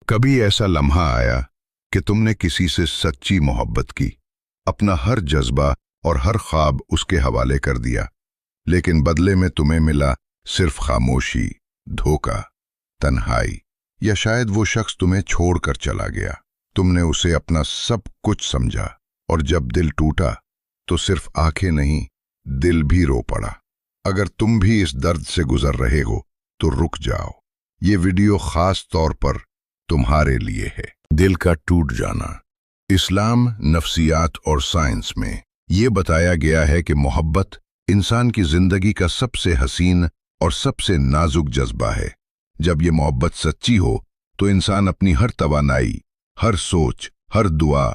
कभी ऐसा लम्हा आया कि तुमने किसी से सच्ची मोहब्बत की, अपना हर जज्बा और हर ख्वाब उसके हवाले कर दिया, लेकिन बदले में तुम्हें मिला सिर्फ खामोशी, धोखा, तन्हाई, या शायद वो शख्स तुम्हें छोड़कर चला गया। तुमने उसे अपना सब कुछ समझा, और जब दिल टूटा तो सिर्फ आंखें नहीं, दिल भी रो पड़ा। अगर तुम भी इस दर्द से गुजर रहे हो तो रुक जाओ, ये वीडियो खास तौर पर तुम्हारे लिए है। दिल का टूट जाना। इस्लाम, नफ्सियात और साइंस में ये बताया गया है कि मोहब्बत इंसान की जिंदगी का सबसे हसीन और सबसे नाजुक जज्बा है। जब ये मोहब्बत सच्ची हो तो इंसान अपनी हर तवानाई, हर सोच, हर दुआ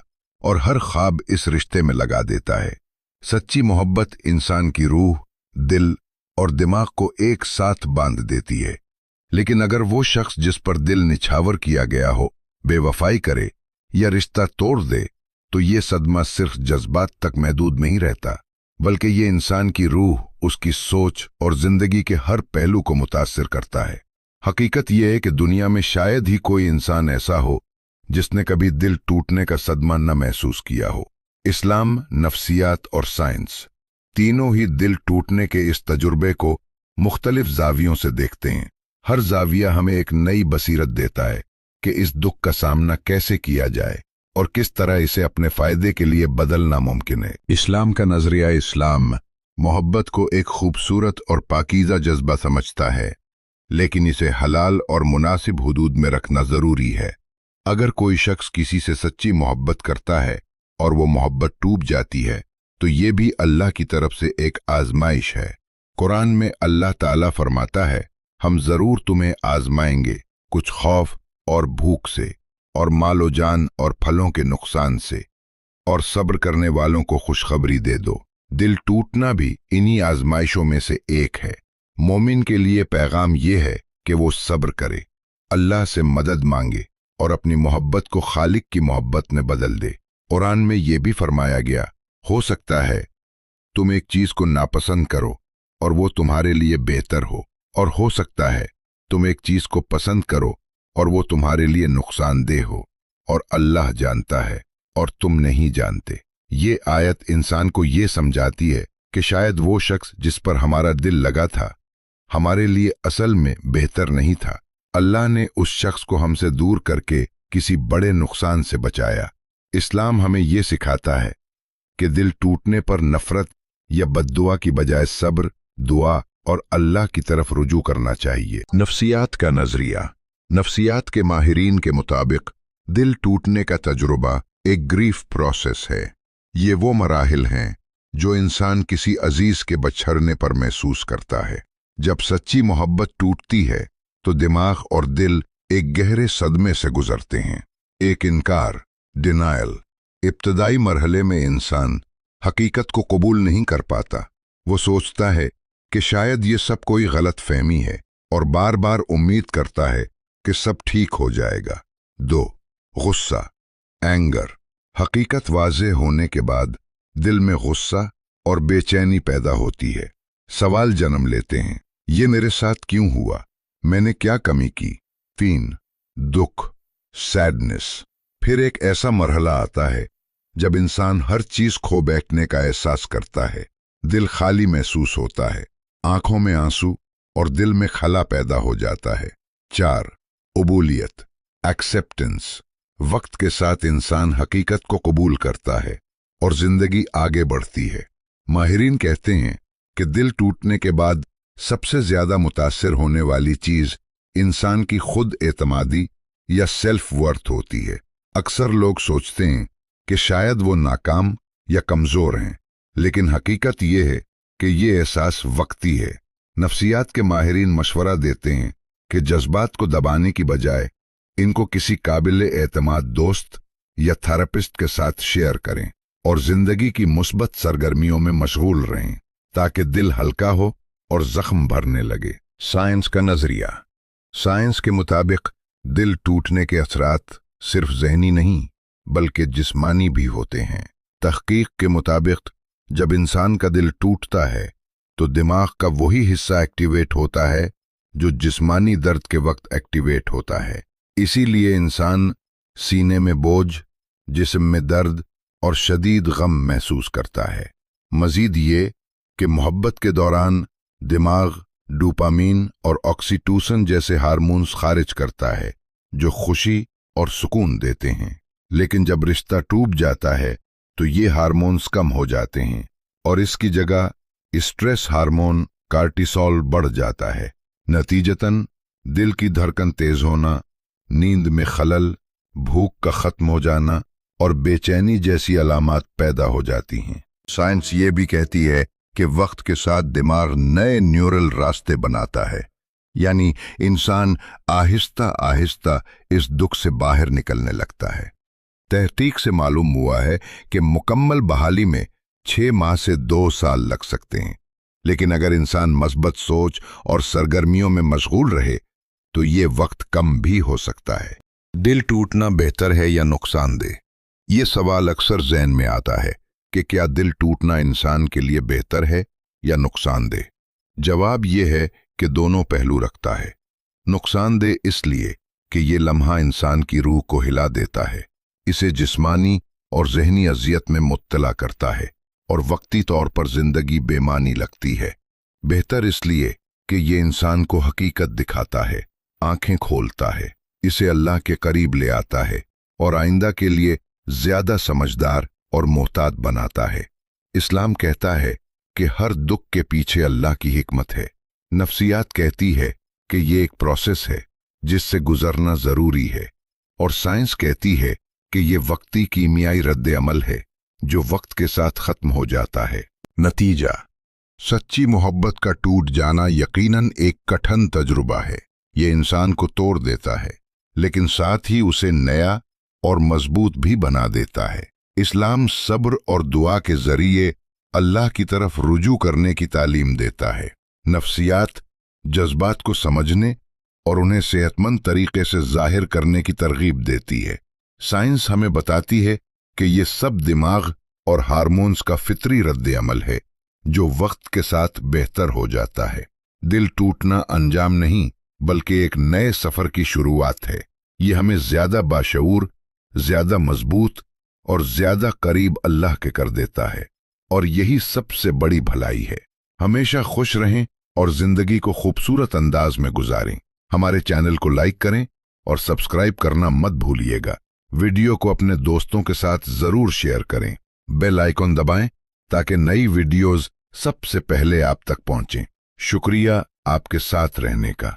और हर ख्वाब इस रिश्ते में लगा देता है। सच्ची मोहब्बत इंसान की रूह, दिल और दिमाग को एक साथ बांध देती है। लेकिन अगर वो शख्स जिस पर दिल निछावर किया गया हो बेवफाई करे या रिश्ता तोड़ दे, तो ये सदमा सिर्फ जज्बात तक महदूद नहीं रहता, बल्कि ये इंसान की रूह, उसकी सोच और जिंदगी के हर पहलू को मुतासिर करता है। हकीकत यह है कि दुनिया में शायद ही कोई इंसान ऐसा हो जिसने कभी दिल टूटने का सदमा न महसूस किया हो। इस्लाम, नफ्सियात और साइंस तीनों ही दिल टूटने के इस तजुर्बे को मुख्तलिफ जावियों से देखते हैं। हर जाविया हमें एक नई बसीरत देता है कि इस दुख का सामना कैसे किया जाए और किस तरह इसे अपने फायदे के लिए बदलना मुमकिन है। इस्लाम का नजरिया। इस्लाम मोहब्बत को एक खूबसूरत और पाकीज़ा जज्बा समझता है, लेकिन इसे हलाल और मुनासिब हुदूद में रखना जरूरी है। अगर कोई शख्स किसी से सच्ची मोहब्बत करता है और वो मोहब्बत टूट जाती है, तो ये भी अल्लाह की तरफ से एक आजमाइश है। कुरान में अल्लाह ताला फरमाता है, हम जरूर तुम्हें आजमाएंगे, कुछ खौफ और भूख से, और मालो जान और फलों के नुकसान से, और सब्र करने वालों को खुशखबरी दे दो। दिल टूटना भी इन्हीं आजमाइशों में से एक है। मोमिन के लिए पैगाम यह है कि वो सब्र करे, अल्लाह से मदद मांगे और अपनी मोहब्बत को खालिक की मोहब्बत में बदल दे। कुरान में यह भी फरमाया गया, हो सकता है तुम एक चीज को नापसंद करो और वो तुम्हारे लिए बेहतर हो, और हो सकता है तुम एक चीज को पसंद करो और वो तुम्हारे लिए नुकसानदेह हो, और अल्लाह जानता है और तुम नहीं जानते। ये आयत इंसान को ये समझाती है कि शायद वो शख्स जिस पर हमारा दिल लगा था हमारे लिए असल में बेहतर नहीं था। अल्लाह ने उस शख्स को हमसे दूर करके किसी बड़े नुकसान से बचाया। इस्लाम हमें ये सिखाता है कि दिल टूटने पर नफरत या बद्दुआ की बजाय सब्र, दुआ और अल्लाह की तरफ रुजू करना चाहिए। नफ्सियात का नजरिया। नफ्सियात के माहिरीन के मुताबिक दिल टूटने का तजुर्बा एक ग्रीफ प्रोसेस है। ये वो मराहिल हैं जो इंसान किसी अजीज के बछड़ने पर महसूस करता है। जब सच्ची मोहब्बत टूटती है तो दिमाग और दिल एक गहरे सदमे से गुजरते हैं। एक इनकार, डिनायल। इब्तदाई मरहले में इंसान हकीकत को कबूल नहीं कर पाता। वो सोचता है कि शायद ये सब कोई गलत फहमी है और बार बार उम्मीद करता है कि सब ठीक हो जाएगा। 2. गुस्सा, एंगर। हकीकत वाज़ेह होने के बाद दिल में गुस्सा और बेचैनी पैदा होती है। सवाल जन्म लेते हैं, ये मेरे साथ क्यों हुआ, मैंने क्या कमी की। 3. दुख, सैडनेस। फिर एक ऐसा मरहला आता है जब इंसान हर चीज खो बैठने का एहसास करता है। दिल खाली महसूस होता है, आंखों में आंसू और दिल में खला पैदा हो जाता है। 4. उबूलियत, एक्सेप्टेंस। वक्त के साथ इंसान हकीकत को कबूल करता है और जिंदगी आगे बढ़ती है। माहिरीन कहते हैं कि दिल टूटने के बाद सबसे ज्यादा मुतासिर होने वाली चीज इंसान की खुद एतमादी या सेल्फ वर्थ होती है। अक्सर लोग सोचते हैं कि शायद वो नाकाम या कमजोर हैं, लेकिन हकीकत ये है कि ये एहसास वक्ती है। नफ्सियात के माहिरीन मशवरा देते हैं कि जज्बात को दबाने की बजाय इनको किसी काबिल एतमाद दोस्त या थेरेपिस्ट के साथ शेयर करें और जिंदगी की मुस्बत सरगर्मियों में मशगूल रहें, ताकि दिल हल्का हो और जख्म भरने लगे। साइंस का नजरिया। साइंस के मुताबिक दिल टूटने के असरात सिर्फ ज़हनी नहीं बल्कि जिस्मानी भी होते हैं। तहकीक के मुताबिक जब इंसान का दिल टूटता है तो दिमाग का वही हिस्सा एक्टिवेट होता है जो जिस्मानी दर्द के वक्त एक्टिवेट होता है। इसीलिए इंसान सीने में बोझ, जिस्म में दर्द और शदीद गम महसूस करता है। मजीद ये कि मोहब्बत के दौरान दिमाग डोपामीन और ऑक्सीटोसिन जैसे हार्मोन्स खारिज करता है जो खुशी और सुकून देते हैं। लेकिन जब रिश्ता टूट जाता है तो ये हार्मोन्स कम हो जाते हैं और इसकी जगह स्ट्रेस हार्मोन कार्टिसोल बढ़ जाता है। नतीजतन दिल की धड़कन तेज होना, नींद में खलल, भूख का खत्म हो जाना और बेचैनी जैसी अलामात पैदा हो जाती हैं। साइंस ये भी कहती है कि वक्त के साथ दिमाग नए न्यूरल रास्ते बनाता है, यानी इंसान आहिस्ता आहिस्ता इस दुख से बाहर निकलने लगता है। तहकीक से मालूम हुआ है कि मुकम्मल बहाली में 6 माह से 2 साल लग सकते हैं, लेकिन अगर इंसान मस्बत सोच और सरगर्मियों में मशगूल रहे तो ये वक्त कम भी हो सकता है। दिल टूटना बेहतर है या नुकसानदेह? ये सवाल अक्सर ज़हन में आता है कि क्या दिल टूटना इंसान के लिए बेहतर है या नुकसानदेह? जवाब ये है कि दोनों पहलू रखता है। नुकसानदेह इसलिए कि ये लम्हा इंसान की रूह को हिला देता है, इसे जिस्मानी और ज़हनी अज़ियत में मुब्तला करता है और वक्ती तौर पर ज़िंदगी बेमानी लगती है। बेहतर इसलिए कि ये इंसान को हकीकत दिखाता है, आंखें खोलता है, इसे अल्लाह के करीब ले आता है और आइंदा के लिए ज़्यादा समझदार और मोहतात बनाता है। इस्लाम कहता है कि हर दुख के पीछे अल्लाह की हिकमत है। नफ्सियात कहती है कि ये एक प्रोसेस है जिससे गुजरना ज़रूरी है, और साइंस कहती है कि ये वक्ती कीमियाई रद्द अमल है जो वक्त के साथ ख़त्म हो जाता है। नतीजा, सच्ची मोहब्बत का टूट जाना यकीनन एक कठिन तजुर्बा है। ये इंसान को तोड़ देता है, लेकिन साथ ही उसे नया और मजबूत भी बना देता है। इस्लाम सब्र और दुआ के जरिए अल्लाह की तरफ रुजू करने की तालीम देता है। नफ्सियात जज्बात को समझने और उन्हें सेहतमंद तरीके से जाहिर करने की तरगीब देती है। साइंस हमें बताती है कि ये सब दिमाग और हार्मोन्स का फितरी रद्द अमल है जो वक्त के साथ बेहतर हो जाता है। दिल टूटना अंजाम नहीं बल्कि एक नए सफर की शुरुआत है। ये हमें ज्यादा बाशऊर, ज्यादा मजबूत और ज्यादा करीब अल्लाह के कर देता है, और यही सबसे बड़ी भलाई है। हमेशा खुश रहें और जिंदगी को खूबसूरत अंदाज में गुजारें। हमारे चैनल को लाइक करें और सब्सक्राइब करना मत भूलिएगा। वीडियो को अपने दोस्तों के साथ जरूर शेयर करें। बेल आइकॉन दबाएं ताकि नई वीडियोस सबसे पहले आप तक पहुंचें। शुक्रिया आपके साथ रहने का।